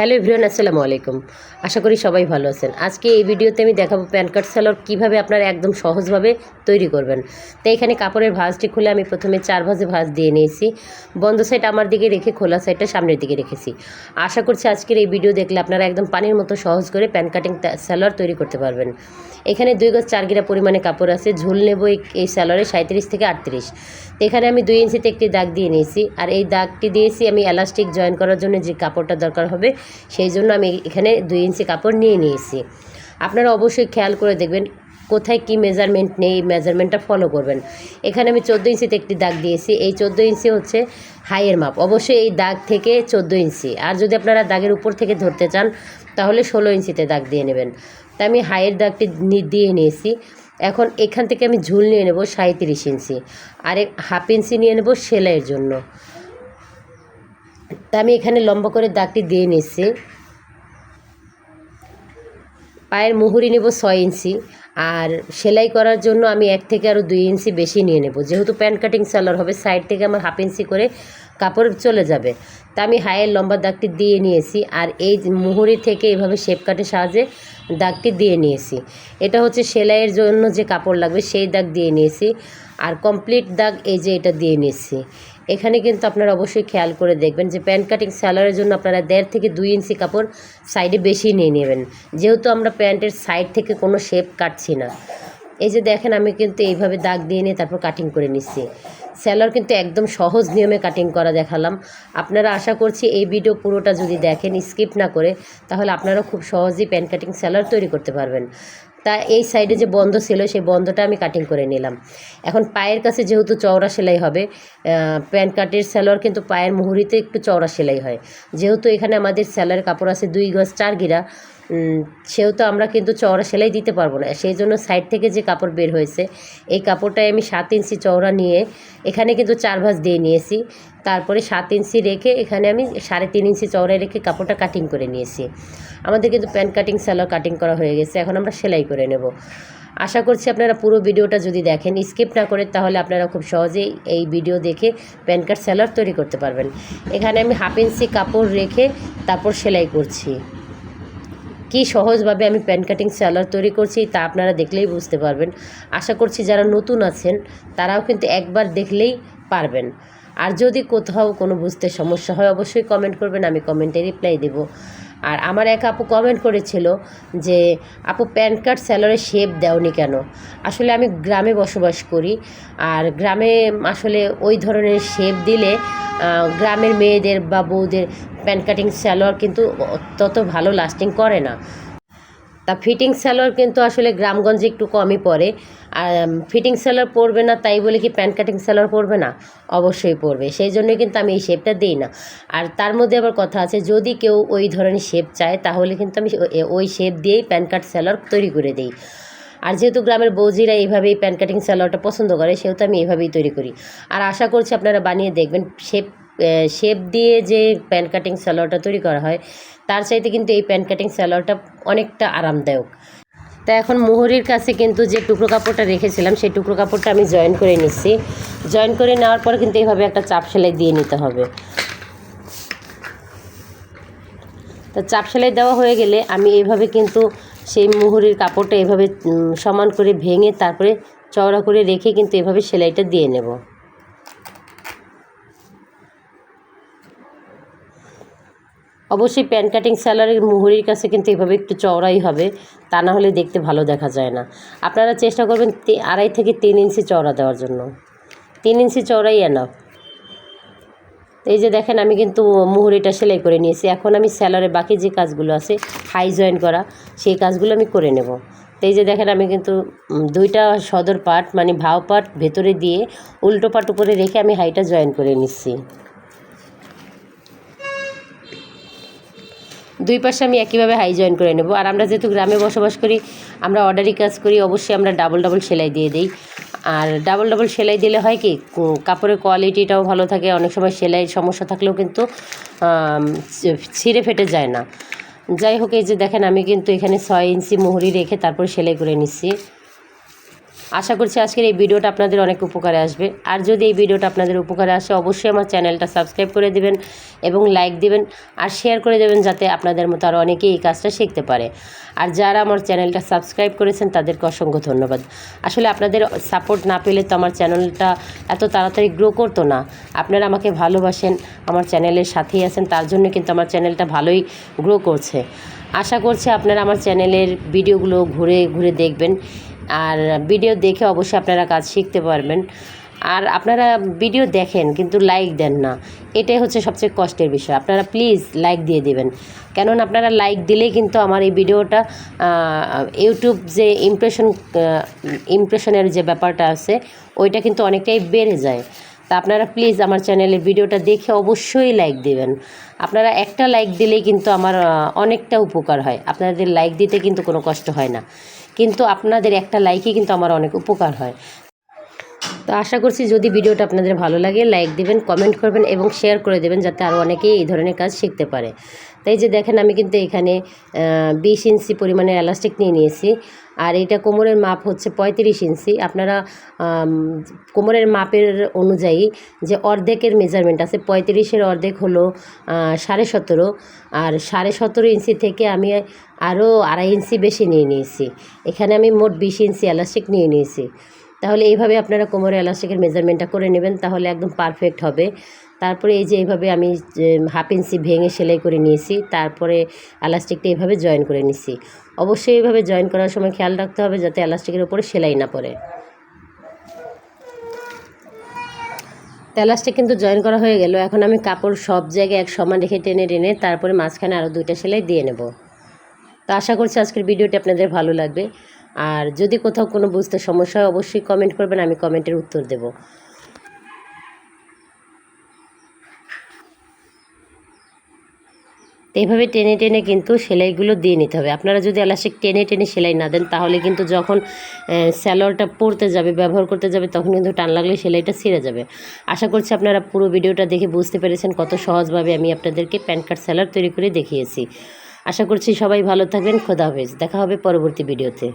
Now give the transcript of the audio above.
Hello everyone, আসসালামু আলাইকুম। আশা করি সবাই ভালো আছেন। আজকে এই ভিডিওতে আমি দেখাবো প্যান কার্ড সালোয়ার কীভাবে আপনারা একদম সহজভাবে তৈরি করবেন। তো এখানে কাপড়ের ভাঁজটি খুলে আমি প্রথমে 4 ভাঁজে ভাঁজ দিয়ে নিয়েছি। বন্ধ সাইড আমার দিকে রেখে খোলা সাইডটা সামনের দিকে রেখেছি। আশা করছি আজকের এই ভিডিও দেখলে আপনারা একদম পানির মতো সহজ করে প্যান কাটিং সালোয়ার তৈরি করতে পারবেন। এখানে 2 গজ 4 গিরা পরিমাণে কাপড় আছে। ঝুল নেব এই সালোয়ারে 37 থেকে 38। তো এখানে আমি 2 ইঞ্চিতে একটি দাগ দিয়ে নিয়েছি, আর এই দাগটি দিয়েছি আমি এলাস্টিক জয়েন করার জন্য যে কাপড়টা দরকার হবে সেই জন্য আমি এখানে 2 ইঞ্চি কাপড় নিয়ে নিয়েছি। আপনারা অবশ্যই খেয়াল করে দেখবেন কোথায় কি মেজারমেন্ট নেই, এই মেজারমেন্টটা ফলো করবেন। এখানে আমি 14 ইঞ্চিতে একটি দাগ দিয়েছি। এই 14 ইঞ্চি হচ্ছে হাইয়ের মাপ, অবশ্যই এই দাগ থেকে 14 ইঞ্চি। আর যদি আপনারা দাগের উপর থেকে ধরতে চান তাহলে 16 ইঞ্চিতে দাগ দিয়ে নেবেন। তাই আমি হাইয়ের দাগটি দিয়ে নিয়েছি। এখন এখান থেকে আমি ঝুল নিয়ে নেব 37 ইঞ্চি, আর 1/2 ইঞ্চি নিয়ে নেব সেলাইয়ের জন্য। তা আমি এখানে লম্বা করে দাগটি দিয়ে নিচ্ছি। পায়ের মুহুরি নেব 6 ইঞ্চি, আর সেলাই করার জন্য আমি 1 থেকে আরও 2 ইঞ্চি বেশি নিয়ে নেব। যেহেতু প্যান কাটিং সালোয়ার হবে, সাইড থেকে আমার 1/2 ইঞ্চি করে কাপড় চলে যাবে। তা আমি হাইয়ের লম্বা দাগটি দিয়ে নিয়েছি, আর এই মুহুরি থেকে এভাবে শেপ কাটের সাহায্যে দাগটি দিয়ে নিয়েছি। এটা হচ্ছে সেলাইয়ের জন্য যে কাপড় লাগবে সেই দাগ দিয়ে নিয়েছি, আর কমপ্লিট দাগ এই যে এটা দিয়ে নিয়েছি। এখানে কিন্তু আপনারা অবশ্যই খেয়াল করে দেখবেন যে প্যান কাটিং সালোয়ারের জন্য আপনারা 1.5 থেকে 2 ইঞ্চি কাপড় সাইডে বেশি নিয়ে নেবেন, যেহেতু আমরা প্যান্টের সাইড থেকে কোনো শেপ কাটছি না। এই যে দেখেন আমি কিন্তু এইভাবে দাগ দিয়ে নিয়ে তারপর কাটিং করে নিচ্ছি। সালোয়ার কিন্তু একদম সহজ নিয়মে কাটিং করা দেখালাম। আপনারা আশা করছি এই ভিডিও পুরোটা যদি দেখেন স্কিপ না করে, তাহলে আপনারা খুব সহজেই প্যান কাটিং সালোয়ার তৈরি করতে পারবেন। তা এই সাইডে যে বন্ধ ছিল সেই বন্ধটা আমি কাটিং করে নিলাম। এখন পায়ের কাছে যেহেতু চওড়া সেলাই হবে, প্যান কাটের সালোয়ার কিন্তু পায়ের মুহুরিতে একটু চওড়া সেলাই হয়। যেহেতু এখানে আমাদের সালোয়ারের কাপড় আছে 2 গজ 4 গিরা, সেহেতু আমরা কিন্তু চওড়া সেলাই দিতে পারবো না। সেই জন্য সাইড থেকে যে কাপড় বের হয়েছে এই কাপড়টায় আমি 7 ইঞ্চি চওড়া নিয়ে এখানে কিন্তু 4 ভাঁজ দিয়ে নিয়েছি। তারপরে 7 ইঞ্চি রেখে এখানে আমি 3.5 ইঞ্চি চওড়ায় রেখে কাপড়টা কাটিং করে নিয়েছি। আমাদের কিন্তু প্যান কাটিং সালোয়ার কাটিং করা হয়ে গেছে। এখন আমরা সেলাই করে নেব। আশা করছি আপনারা পুরো ভিডিওটা যদি দেখেন স্কিপ না করে, তাহলে আপনারা খুব সহজেই এই ভিডিও দেখে প্যান কাট সালোয়ার তৈরি করতে পারবেন। এখানে আমি 1/2 ইঞ্চি কাপড় রেখে তারপর সেলাই করছি। কি সহজভাবে আমি প্যান কাটিং সালোয়ার তৈরি করছি তা আপনারা দেখলেই বুঝতে পারবেন। আশা করছি যারা নতুন আছেন তারাও কিন্তু একবার দেখলেই পারবেন। আর যদি কোথাও কোনো বুঝতে সমস্যা হয় অবশ্যই কমেন্ট করবেন, আমি কমেন্টে রিপ্লাই দেব। আর আমার এক আপু কমেন্ট করেছিল যে আপু প্যান কার্ড সালোয়ারের শেপ দেওনি কেন। আসলে আমি গ্রামে বসবাস করি, আর গ্রামে আসলে ওই ধরনের শেপ দিলে গ্রামের মেয়েদের বা বউদের প্যান কাটিং সালোয়ার কিন্তু তত ভালো লাস্টিং করে না। তা ফিটিং সালোয়ার কিন্তু আসলে গ্রামগঞ্জে একটু কমই পড়ে। আর ফিটিং সালোয়ার পরবে না তাই বলে কি প্যান কাটিং সালোয়ার পরবে না? অবশ্যই পরবে। সেই জন্যই কিন্তু আমি এই শেপটা দিই না। আর তার মধ্যে আবার কথা আছে, যদি কেউ ওই ধরনের শেপ চায় তাহলে কিন্তু আমি ওই শেপ দিয়েই প্যান কাট সালোয়ার তৈরি করে দিই। আর যেহেতু গ্রামের বৌজিরা এইভাবেই প্যান কাটিং সালোয়ারটা পছন্দ করে, সেহেতু আমি এইভাবেই তৈরি করি। আর আশা করছি আপনারা বানিয়ে দেখবেন। শেপ দিয়ে যে প্যান কাটিং সালোয়ারটা তৈরি করা হয় তার চাইতে কিন্তু এই প্যান কাটিং সালোয়ারটা অনেকটা আরামদায়ক। তা এখন মুহুরির কাছে কিন্তু যে টুকরো কাপড়টা রেখেছিলাম সেই টুকরো কাপড়টা আমি জয়েন করে নিচ্ছি। জয়েন করে নেওয়ার পর কিন্তু এইভাবে একটা চাপ সেলাই দিয়ে নিতে হবে। তা চাপ সেলাই দেওয়া হয়ে গেলে আমি এইভাবে কিন্তু সেই মুহুরির কাপড়টা এভাবে সমান করে ভেঙে তারপরে চওড়া করে রেখে কিন্তু এভাবে সেলাইটা দিয়ে নেব। অবশ্যই প্যান কাটিং সালোয়ারের মুহুরির কাছে কিন্তু এভাবে একটু চওড়াই হবে, তা না হলে দেখতে ভালো দেখা যায় না। আপনারা চেষ্টা করবেন 2.5 থেকে 3 ইঞ্চি চওড়া দেওয়ার জন্য। 3 ইঞ্চি চওড়াই এনাফ। এই যে দেখেন আমি কিন্তু মুহুরিটা সেলাই করে নিয়েছি। এখন আমি সালোয়ারের বাকি যে কাজগুলো আছে হাই জয়েন করা সেই কাজগুলো আমি করে নেব। তো এই যে দেখেন আমি কিন্তু 2টা সদর পার্ট মানে ভাও পার্ট ভেতরে দিয়ে উল্টো পার্ট উপরে রেখে আমি হাইটা জয়েন করে নিচ্ছি। 2 পাশে আমি একইভাবে হাই জয়েন করে নেব। আর আমরা যেহেতু গ্রামে বসবাস করি, আমরা অর্ডারি কাজ করি, অবশ্যই আমরা ডাবল সেলাই দিয়ে দিই। আর ডাবল সেলাই দিলে হয় কি কাপড়ের কোয়ালিটিটাও ভালো থাকে। অনেক সময় সেলাইয়ের সমস্যা থাকলেও কিন্তু ছিঁড়ে ফেটে যায় না। যাই হোক, এই যে দেখেন আমি কিন্তু এখানে 6 ইঞ্চি মুহুরি রেখে তারপর সেলাই করে নিচ্ছি। আশা করছি আজকের এই ভিডিওটা আপনাদের অনেক উপকারে আসবে। আর যদি এই ভিডিওটা আপনাদের উপকারে আসে অবশ্যই আমার চ্যানেলটা সাবস্ক্রাইব করে দিবেন এবং লাইক দিবেন আর শেয়ার করে দেবেন, যাতে আপনাদের মতো আরও অনেকেই এই কাজটা শিখতে পারে। আর যারা আমার চ্যানেলটা সাবস্ক্রাইব করেছেন তাদেরকে অসংখ্য ধন্যবাদ। আসলে আপনাদের সাপোর্ট না পেলে তো আমার চ্যানেলটা এত তাড়াতাড়ি গ্রো করতো না। আপনারা আমাকে ভালোবাসেন, আমার চ্যানেলের সাথেই আছেন, তার জন্য কিন্তু আমার চ্যানেলটা ভালোই গ্রো করছে। আশা করছি আপনারা আমার চ্যানেলের ভিডিওগুলো ঘুরে ঘুরে দেখবেন, আর ভিডিও দেখে অবশ্যই আপনারা কাজ শিখতে পারবেন। আর আপনারা ভিডিও দেখেন কিন্তু লাইক দেন না, এটাই হচ্ছে সবচেয়ে কষ্টের বিষয়। আপনারা প্লিজ লাইক দিয়ে দেবেন, কেননা আপনারা লাইক দিলেই কিন্তু আমার এই ভিডিওটা ইউটিউব যে ইমপ্রেশনের যে ব্যাপারটা আছে ওইটা কিন্তু অনেকটাই বেড়ে যায়। তা আপনারা প্লিজ আমার চ্যানেলের ভিডিওটা দেখে অবশ্যই লাইক দেবেন। আপনারা একটা লাইক দিলেই কিন্তু আমার অনেকটা উপকার হয়। আপনাদের লাইক দিতে কিন্তু কোনো কষ্ট হয় না, কিন্তু আপনাদের একটা লাইকই কিন্তু আমার অনেক উপকার হয়। তো আশা করছি যদি ভিডিওটা আপনাদের ভালো লাগে লাইক দিবেন, কমেন্ট করবেন এবং শেয়ার করে দেবেন, যাতে আরও অনেকেই এই ধরনের কাজ শিখতে পারে। তাই যে দেখেন আমি কিন্তু এখানে 20 ইঞ্চি পরিমাণের এলাস্টিক নিয়ে নিয়েছি, আর এটা কোমরের মাপ হচ্ছে 35 ইঞ্চি। আপনারা কোমরের মাপের অনুযায়ী যে অর্ধেকের মেজারমেন্ট আছে, 35-এর অর্ধেক হলো 17.5, আর 17.5 ইঞ্চি থেকে আমি আরও 2.5 ইঞ্চি বেশি নিয়ে নিয়েছি। এখানে আমি মোট 20 ইঞ্চি এলাস্টিক নিয়ে নিয়েছি। তাহলে এইভাবে আপনারা কোমরের এলাস্টিকের মেজারমেন্টটা করে নেবেন, তাহলে একদম পারফেক্ট হবে। তারপরে এই যে এইভাবে আমি 1/2 ইঞ্চি ভেঙে সেলাই করে নিয়েছি, তারপরে এলাস্টিকটা এইভাবে জয়েন করে নিয়েছি। অবশ্যই এইভাবে জয়েন করার সময় খেয়াল রাখতে হবে যাতে এলাস্টিকের উপরে সেলাই না পড়ে। এলাস্টিক কিন্তু জয়েন করা হয়ে গেল। এখন আমি কাপড় সব জায়গায় এক সমান রেখে টেনে টেনে তারপরে মাঝখানে আরও 2টা সেলাই দিয়ে নেব। তো আশা করছি আজকের ভিডিওটি আপনাদের ভালো লাগবে। আর যদি কোথাও কোনো বুঝতে সমস্যা হয় অবশ্যই কমেন্ট করবেন, আমি কমেন্টের উত্তর দেব। এইভাবে টেনে টেনে কিন্তু সেলাইগুলো দিয়ে নিতে হবে। আপনারা যদি এলাস্টিক টেনে টেনে সেলাই না দেন তাহলে কিন্তু যখন স্যালোয়ারটা পরতে যাবে, ব্যবহার করতে যাবে, তখন কিন্তু টান লাগলে সেলাইটা ছিঁড়ে যাবে। আশা করছি আপনারা পুরো ভিডিওটা দেখে বুঝতে পেরেছেন কত সহজভাবে আমি আপনাদেরকে প্যান্ট কাট স্যালোয়ার তৈরি করে দেখিয়েছি। আশা করছি সবাই ভালো থাকবেন। খোদা হাফেজ, দেখা হবে পরবর্তী ভিডিওতে।